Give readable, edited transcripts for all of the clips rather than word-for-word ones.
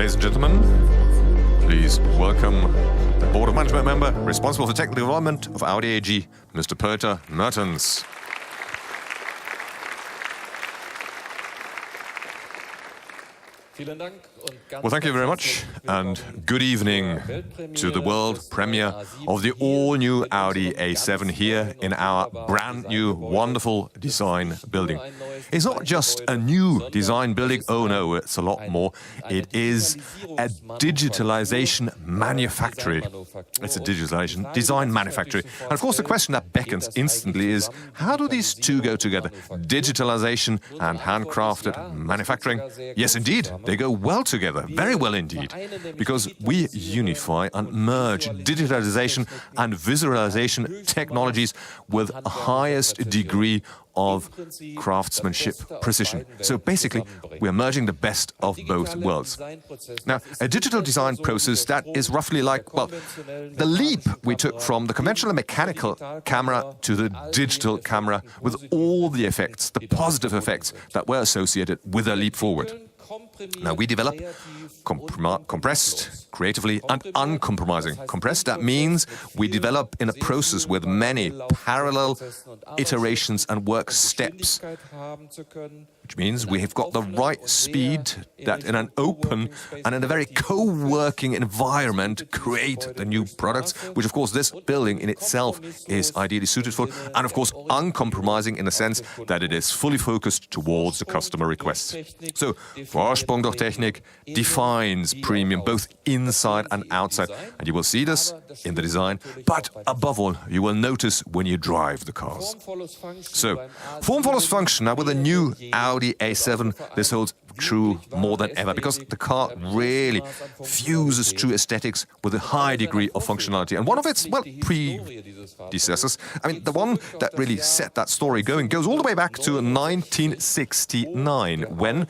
Ladies and gentlemen, please welcome the Board of Management member responsible for technical development of Audi AG, Mr. Peter Mertens. Well, thank you very much, and good evening to the world premiere of the all-new Audi A7 here in our brand new, wonderful design building. It's not just a new design building, oh no, it's a lot more. It is a digitalization manufactory. It's a digitalization design manufactory. And of course, the question that beckons instantly is, how do these two go together? Digitalization and handcrafted manufacturing? Yes, indeed, they go well together, very well indeed, because we unify and merge digitalization and visualization technologies with a highest degree of craftsmanship precision. So basically, we are merging the best of both worlds. Now, a digital design process that is roughly like, well, the leap we took from the conventional mechanical camera to the digital camera with all the effects, the positive effects that were associated with a leap forward. Now, we develop compressed, creatively, and uncompromising. Compressed, that means we develop in a process with many parallel iterations and work steps, which means we have got the right speed that in an open and in a very co-working environment create the new products, which of course this building in itself is ideally suited for, and of course uncompromising in the sense that it is fully focused towards the customer requests. So, Vorsprung durch Technik defines premium both inside and outside, and you will see this in the design, but above all, you will notice when you drive the cars. So, form follows function. Now with the new Audi A7, this holds true more than ever, because the car really fuses true aesthetics with a high degree of functionality. And one of its, well, predecessors, I mean, the one that really set that story going, goes all the way back to 1969, when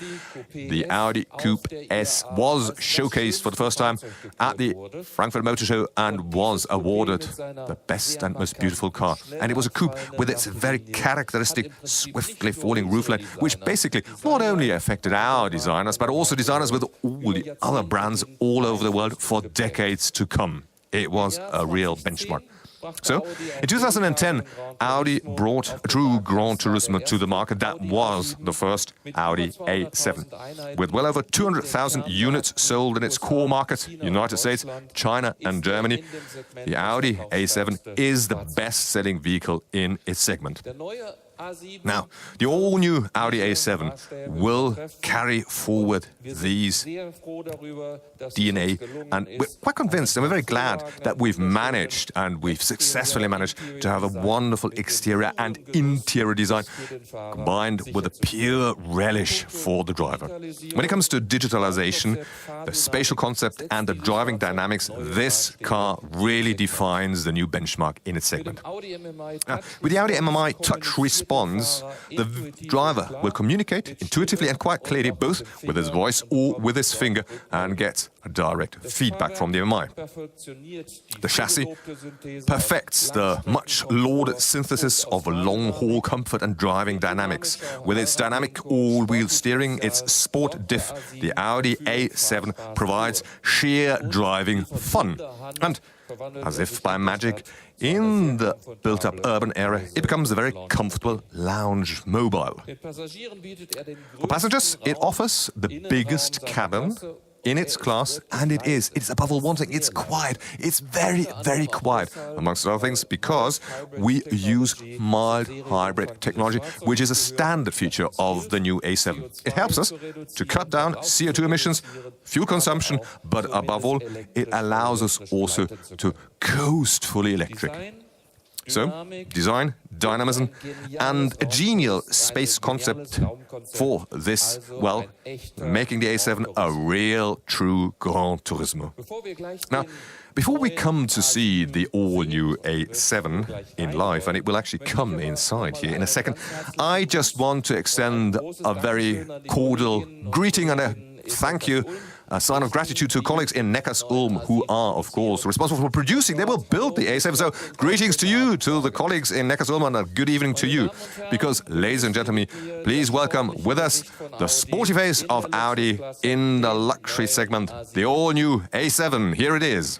the Audi Coupe S was showcased for the first time at the Frankfurt Motor Show and was awarded the best and most beautiful car. And it was a coupe with its very characteristic swiftly falling roofline, which basically not only affected our designers, but also designers with all the other brands all over the world for decades to come. It was a real benchmark. So, in 2010, Audi brought a true Grand Tourisme to the market. That was the first Audi A7. With well over 200,000 units sold in its core market, United States, China and Germany, the Audi A7 is the best-selling vehicle in its segment. Now, the all-new Audi A7 will carry forward these DNA, and we're quite convinced and we're very glad that we've successfully managed to have a wonderful exterior and interior design combined with a pure relish for the driver. When it comes to digitalization, the spatial concept and the driving dynamics, this car really defines the new benchmark in its segment. Now, with the Audi MMI Touch Response, the driver will communicate intuitively and quite clearly both with his voice or with his finger and get a direct feedback from the MMI. The chassis perfects the much-lauded synthesis of long-haul comfort and driving dynamics. With its dynamic all-wheel steering, its sport diff, the Audi A7 provides sheer driving fun. And as if by magic, in the built-up urban area, it becomes a very comfortable lounge mobile. For passengers, it offers the biggest cabin in its class, and it's above all one thing, it's quiet. It's very, very quiet, amongst other things, because we use mild hybrid technology, which is a standard feature of the new A7. It helps us to cut down CO2 emissions, fuel consumption, but above all, it allows us also to coast fully electric. So, design, dynamism, and a genial space concept for this, well, making the A7 a real, true Grand Tourisme. Now, before we come to see the all-new A7 in life, and it will actually come inside here in a second, I just want to extend a very cordial greeting and a thank you A sign of gratitude to colleagues in Neckarsulm who are, of course, responsible for producing. They will build the A7. So greetings to you, to the colleagues in Neckarsulm, and a good evening to you. Because, ladies and gentlemen, please welcome with us the sporty face of Audi in the luxury segment, the all-new A7. Here it is.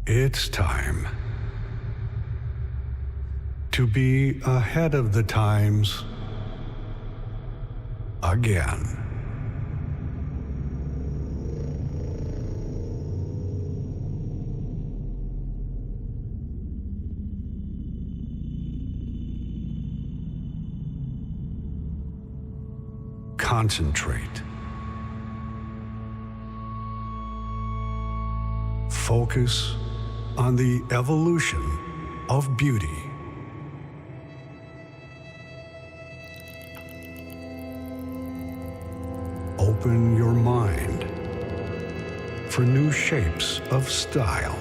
It's time to be ahead of the times again. Concentrate. Focus on the evolution of beauty. Open your mind for new shapes of style.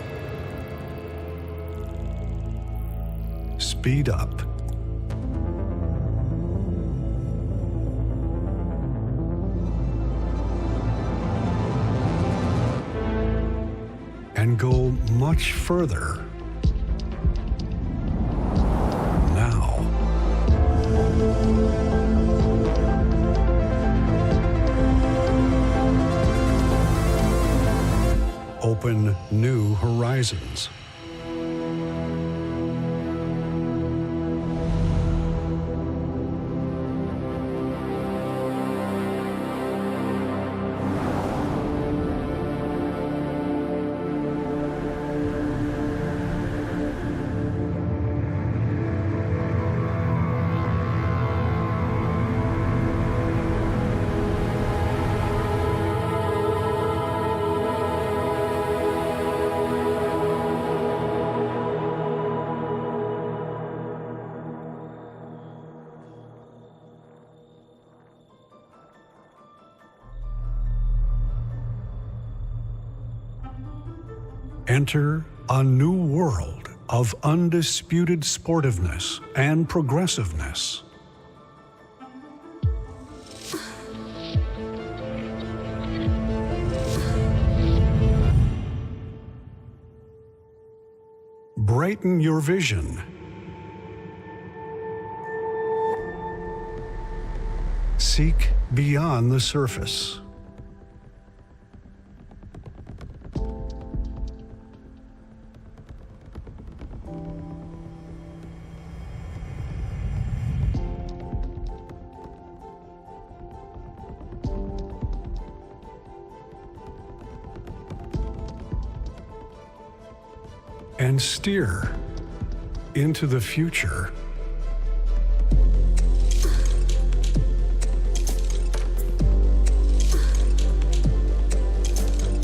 Speed up. And go much further. Now. Open new horizons. Enter a new world of undisputed sportiveness and progressiveness. Brighten your vision. Seek beyond the surface. And steer into the future.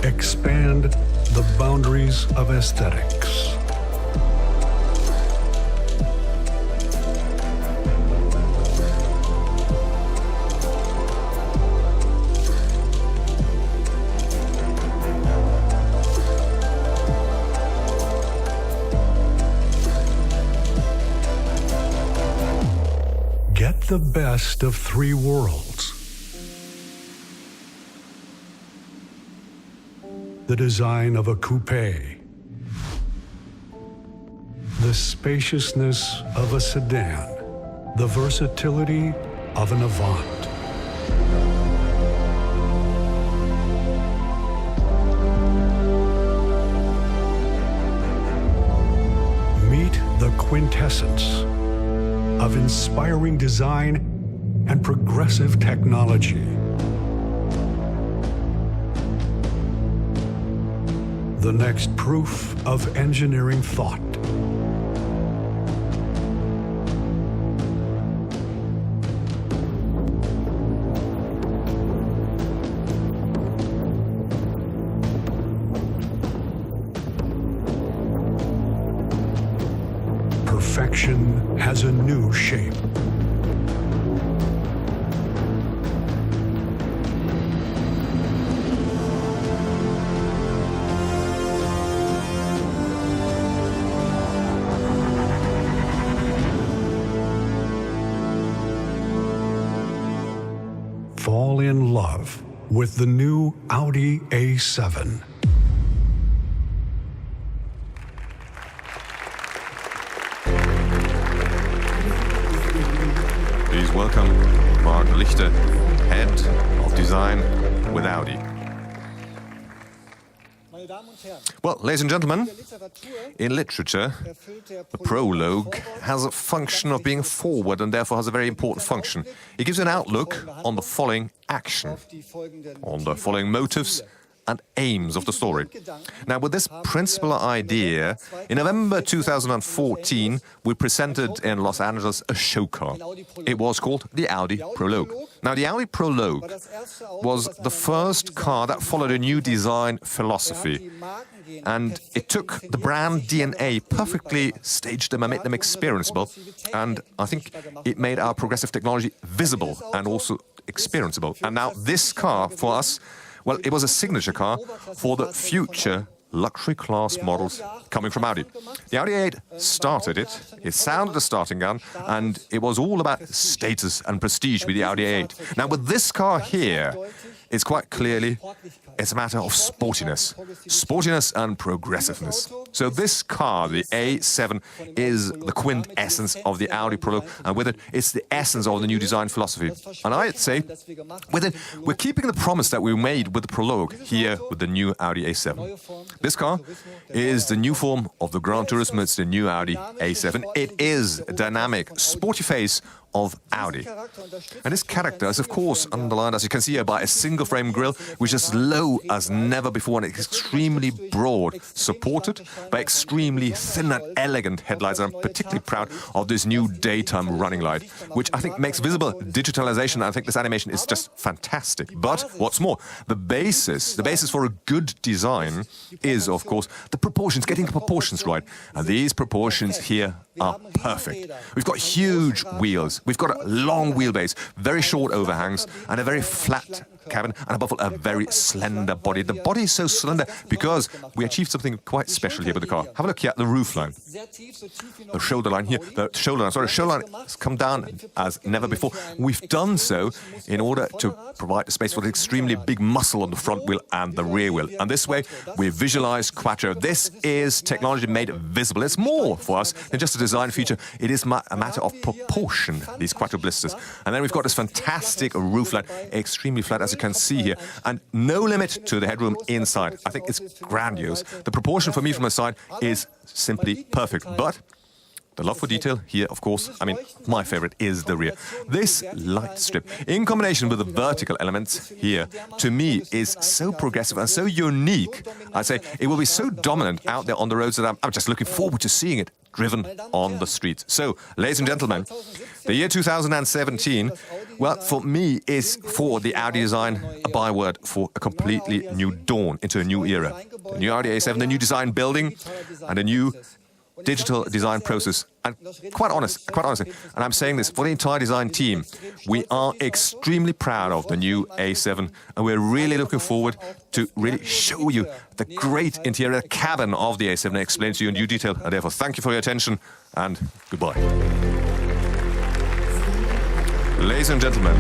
Expand the boundaries of aesthetics. Get the best of three worlds. The design of a coupe, the spaciousness of a sedan, the versatility of an Avant. Meet the quintessence of inspiring design and progressive technology. The next proof of engineering thought. Perfection has a new shape. fall in love with the new Audi A7. Please welcome Mark Lichter, Head of Design with Audi. Well, ladies and gentlemen, in literature, the prologue has a function of being forward and therefore has a very important function. It gives an outlook on the following action, on the following motives and aims of the story. Now, with this principal idea, in November 2014, we presented in Los Angeles a show car. It was called the Audi Prologue. Now, the Audi Prologue was the first car that followed a new design philosophy. And it took the brand DNA, perfectly staged them and made them experienceable. And I think it made our progressive technology visible and also experienceable. And now this car, for us, well, it was a signature car for the future luxury class models coming from Audi. The Audi A8 started it, it sounded a starting gun, and it was all about status and prestige with the Audi A8. Now with this car here, it's quite clearly, it's a matter of sportiness and progressiveness. So this car, the A7, is the quintessence of the Audi Prologue, and with it, it's the essence of the new design philosophy. And I'd say, with it, we're keeping the promise that we made with the Prologue here with the new Audi A7. This car is the new form of the Gran Turismo, it's the new Audi A7. It is a dynamic, sporty face of Audi. And this character is, of course, underlined, as you can see here, by a single-frame grille, which is low as never before and extremely broad, supported by extremely thin and elegant headlights. And I'm particularly proud of this new daytime running light, which I think makes visible digitalization. I think this animation is just fantastic. But what's more, the basis for a good design is, of course, the proportions, getting the proportions right. And these proportions here are perfect. We've got huge wheels, we've got a long wheelbase, very short overhangs, and a very flat cabin, and above all, a very slender body. The body is so slender because we achieved something quite special here with the car. Have a look here at the roofline. The shoulder line here, the shoulder line has come down as never before. We've done so in order to provide a space for the extremely big muscle on the front wheel and the rear wheel. And this way, we visualize Quattro. This is technology made visible. It's more for us than just a design feature. It is a matter of proportion, these Quattro blisters. And then we've got this fantastic roofline, extremely flat, as you can see here, and no limit to the headroom inside. I think it's grandiose. The proportion for me from the side is simply perfect. But the love for detail here, of course, I mean, my favorite is the rear. This light strip, in combination with the vertical elements here, to me is so progressive and so unique. I'd say it will be so dominant out there on the roads that I'm just looking forward to seeing it driven on the streets. So, ladies and gentlemen, the year 2017, well, for me, is for the Audi design a byword for a completely new dawn into a new era. The new Audi A7, the new design building, and a new digital design process. And quite honestly, and I'm saying this for the entire design team, we are extremely proud of the new A7, and we're really looking forward to really show you the great interior cabin of the A7 and explain to you in due detail. And therefore, thank you for your attention, and goodbye. Ladies and gentlemen,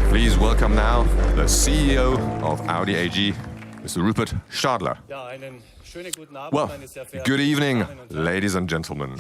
please welcome now the CEO of Audi AG, Mr. Rupert Stadler. Well, good evening, ladies and gentlemen.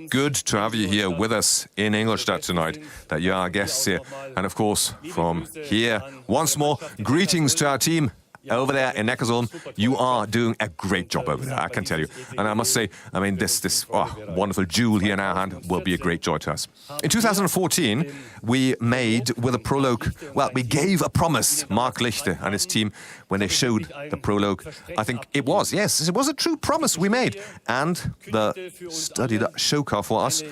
Good to have you here with us in Ingolstadt tonight, that you are our guests here. And of course, from here, once more, greetings to our team over there in Neckarsulm. You are doing a great job over there, I can tell you. And I must say, I mean, this wonderful jewel here in our hand will be a great joy to us. In 2014, we made with a Prologue, well, we gave a promise, Mark Lichter and his team, when they showed the Prologue. I think it was a true promise we made. And the study, the show car for us,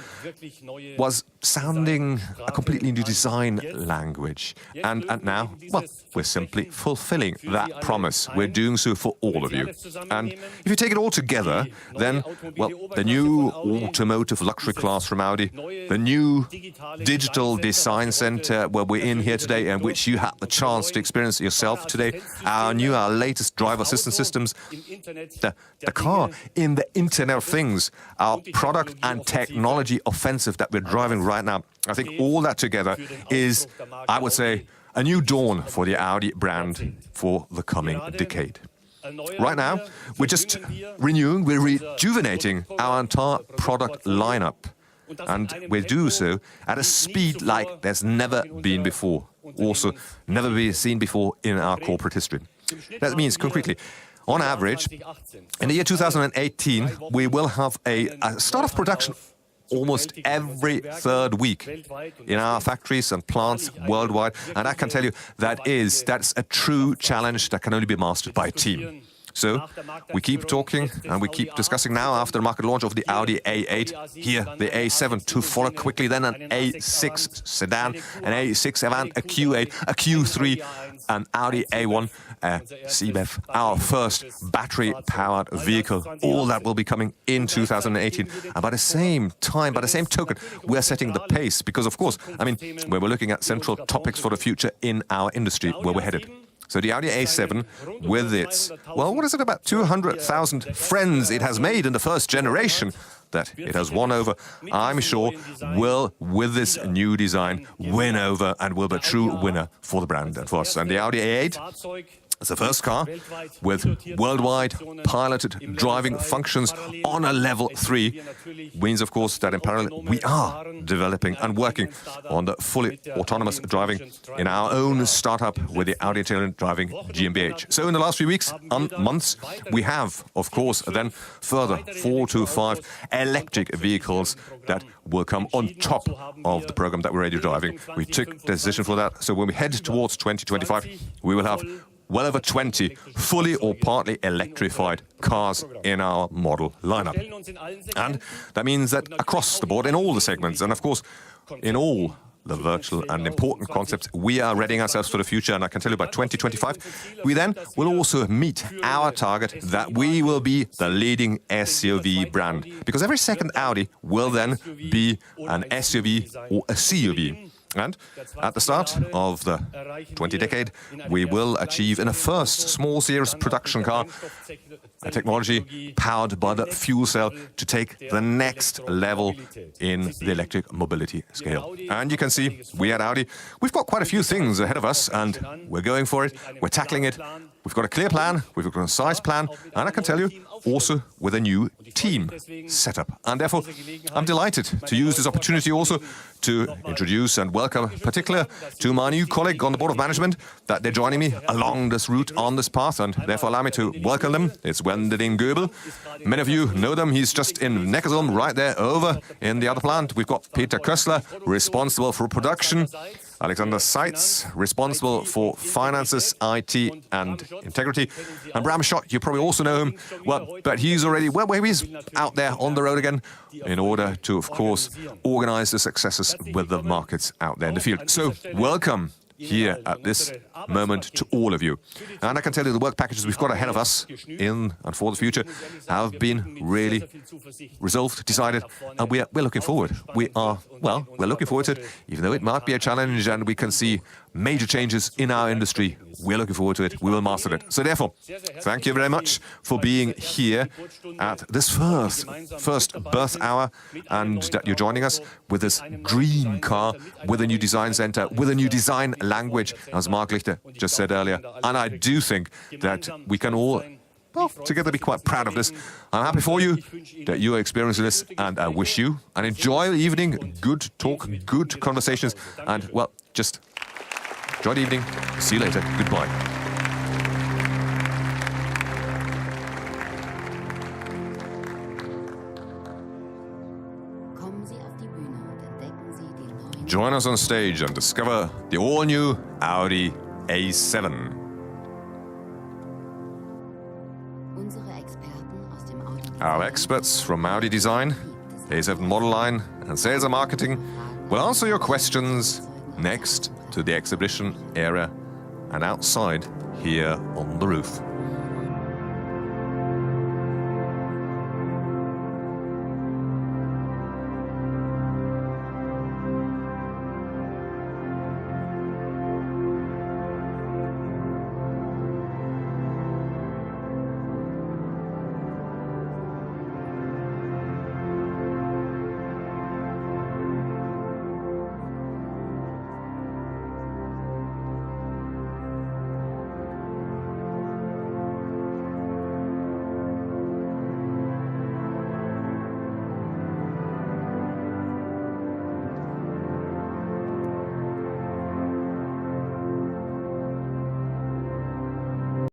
was sounding a completely new design language. And now, well, we're simply fulfilling that promise. We're doing so for all of you. And if you take it all together, then, well, the new automotive luxury class from Audi, the new digital design center where we're in here today and which you had the chance to experience yourself today, our latest driver assistance systems, the car in the Internet of Things, our product and technology offensive that we're driving right now. I think all that together is, I would say, a new dawn for the Audi brand for the coming decade. Right now, we're just renewing, we're rejuvenating our entire product lineup. And we do so at a speed like there's never been before. Also, never been seen before in our corporate history. That means, concretely, on average, in the year 2018, we will have a start of production almost every third week in our factories and plants worldwide. And I can tell you that's a true challenge that can only be mastered by a team. So we keep talking and we keep discussing now after the market launch of the Audi A8, here the A7 to follow quickly, then an A6 sedan, an A6 Avant, a Q8, a Q3, an Audi A1, CBEV, our first battery-powered vehicle. All that will be coming in 2018. And by the same time, by the same token, we are setting the pace because, of course, I mean, we're looking at central topics for the future in our industry where we're headed. So the Audi A7, with its, well, what is it, about 200,000 friends it has made in the first generation that it has won over, I'm sure will, with this new design, win over and will be a true winner for the brand and for us. And the Audi A8, it's the first car with worldwide piloted driving functions on a level 3. Means, of course, that in parallel we are developing and working on the fully autonomous driving in our own startup with the Audi Intelligent Driving GmbH. So in the last few weeks and months, we have, of course, then further 4 to 5 electric vehicles that will come on top of the program that we're already driving. We took the decision for that. So when we head towards 2025, we will have well over 20 fully or partly electrified cars in our model lineup. And that means that across the board, in all the segments, and of course, in all the virtual and important concepts, we are readying ourselves for the future. And I can tell you by 2025, we then will also meet our target that we will be the leading SUV brand. Because every second Audi will then be an SUV or a CUV. And at the start of the 20th decade, we will achieve in a first small series production car a technology powered by the fuel cell to take the next level in the electric mobility scale. And you can see, we at Audi, we've got quite a few things ahead of us and we're going for it, we're tackling it. We've got a clear plan, we've got a concise plan, and I can tell you, also with a new team setup. And therefore, I'm delighted to use this opportunity also to introduce and welcome, particularly to my new colleague on the board of management, that they're joining me along this route, on this path, and therefore allow me to welcome them. It's 𝘈𝘚remiere. Many of you know them. He's just in Neckarsulm, right there over in the other plant. We've got Peter Kössler, responsible for production. Alexander Seitz, responsible for finances, IT and integrity. And Bram Schott, you probably also know him. Well, but he's already, well, he's out there on the road again in order to, of course, organize the successes with the markets out there in the field. So, welcome here at this moment to all of you. And I can tell you the work packages we've got ahead of us in and for the future have been really resolved, decided, and we're looking forward. We're looking forward to it, even though it might be a challenge and we can see major changes in our industry. We're looking forward to it. We will master it. So therefore, thank you very much for being here at this first birth hour and that you're joining us with this dream car, with a new design center, with a new design language, as Mark Lichter just said earlier. And I do think that we can all, well, together be quite proud of this. I'm happy for you that you are experiencing this, and I wish you an enjoyable evening, good talk, good conversations, and, well, just enjoy the evening. See you later. Goodbye. Join us on stage and discover the all-new Audi A7. Our experts from Audi Design, A7 Model Line and Sales and Marketing will answer your questions next to the exhibition area and outside here on the roof.